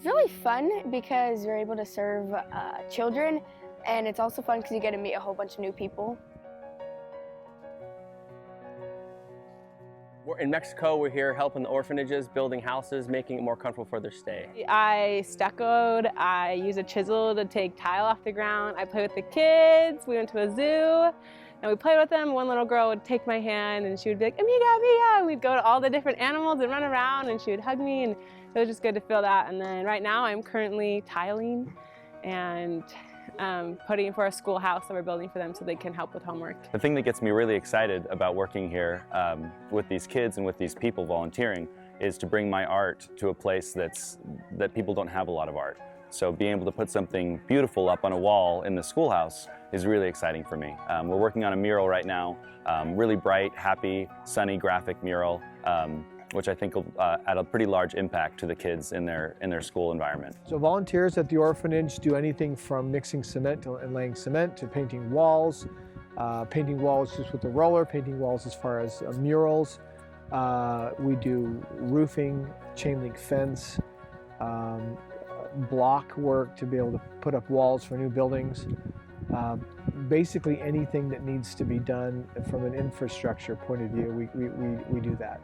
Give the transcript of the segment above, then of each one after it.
It's really fun because you're able to serve children, and it's also fun because you get to meet a whole bunch of new people. In Mexico, we're here helping the orphanages, building houses, making it more comfortable for their stay. I stuccoed, I use a chisel to take tile off the ground, I play with the kids, we went to a zoo, and we played with them. One little girl would take my hand and she would be like, amiga, amiga, and we'd go to all the different animals and run around, and she would hug me, and it was just good to feel that. And then right now I'm currently tiling and putting for a schoolhouse that we're building for them so they can help with homework. The thing that gets me really excited about working here with these kids and with these people volunteering is to bring my art to a place that people don't have a lot of art. So being able to put something beautiful up on a wall in the schoolhouse is really exciting for me. We're working on a mural right now, really bright, happy, sunny graphic mural, which I think will add a pretty large impact to the kids in their school environment. So volunteers at the orphanage do anything from mixing cement and laying cement to painting walls just with the roller, painting walls as far as murals. We do roofing, chain link fence, block work to be able to put up walls for new buildings. Basically anything that needs to be done from an infrastructure point of view, we do that.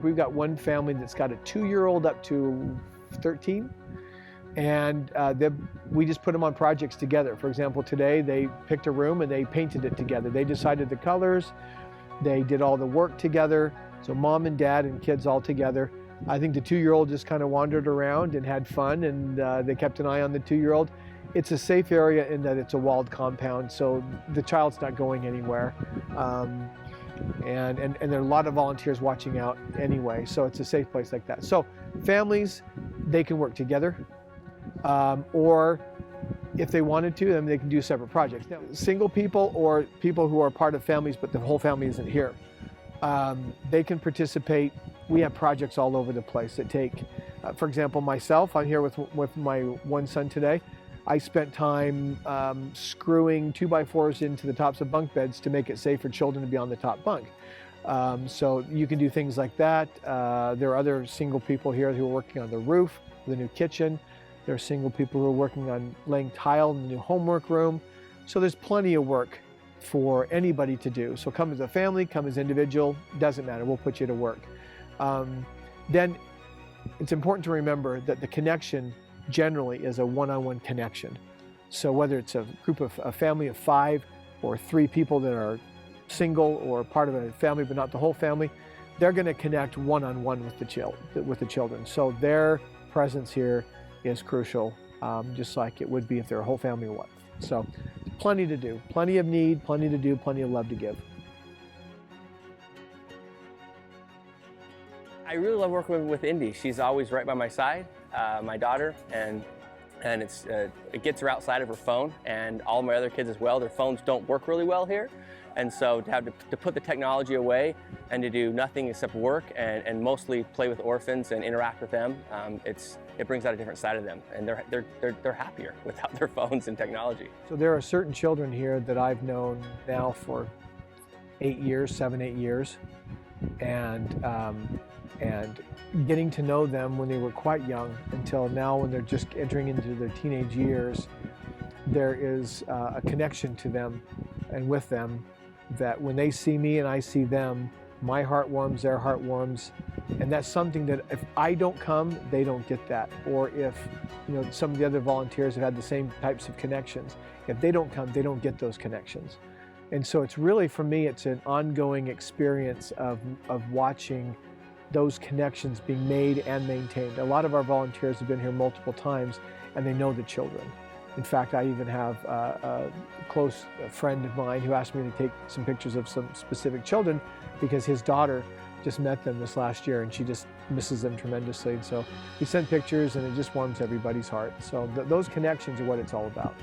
We've got one family that's got a 2-year-old up to 13, and we just put them on projects together. For example, today they picked a room and they painted it together. They decided the colors, they did all the work together, so mom and dad and kids all together. I think the 2-year-old just kind of wandered around and had fun, and they kept an eye on the 2-year-old. It's a safe area in that it's a walled compound, so the child's not going anywhere. And there are a lot of volunteers watching out anyway, so it's a safe place like that. So families, they can work together, or if they wanted to, then they can do separate projects. Now, single people or people who are part of families but the whole family isn't here, they can participate. We have projects all over the place that take, for example, myself, I'm here with my one son today. I spent time screwing 2x4s into the tops of bunk beds to make it safe for children to be on the top bunk. So you can do things like that. There are other single people here who are working on the roof, the new kitchen. There are single people who are working on laying tile in the new homework room. So there's plenty of work for anybody to do. So come as a family, come as individual, doesn't matter, we'll put you to work. Then it's important to remember that the connection generally is a one-on-one connection. So whether it's a group of a family of 5 or 3 people that are single or part of a family but not the whole family, they're going to connect one-on-one with the children. So their presence here is crucial, just like it would be if they're a whole family or what. So plenty to do, plenty of need, plenty to do, plenty of love to give. I really love working with Indy. She's always right by my side, my daughter, and it gets her outside of her phone, and all my other kids as well. Their phones don't work really well here, and so to put the technology away and to do nothing except work and mostly play with orphans and interact with them, it brings out a different side of them, and they're happier without their phones and technology. So there are certain children here that I've known now for 8 years, 7, 8 years, and getting to know them when they were quite young until now when they're just entering into their teenage years, there is a connection to them and with them that when they see me and I see them, my heart warms, their heart warms, and that's something that if I don't come, they don't get that. Or if some of the other volunteers have had the same types of connections, if they don't come, they don't get those connections. And so it's really, for me, it's an ongoing experience of watching those connections being made and maintained. A lot of our volunteers have been here multiple times and they know the children. In fact, I even have a close friend of mine who asked me to take some pictures of some specific children because his daughter just met them this last year and she just misses them tremendously. And so he sent pictures and it just warms everybody's heart. So those connections are what it's all about.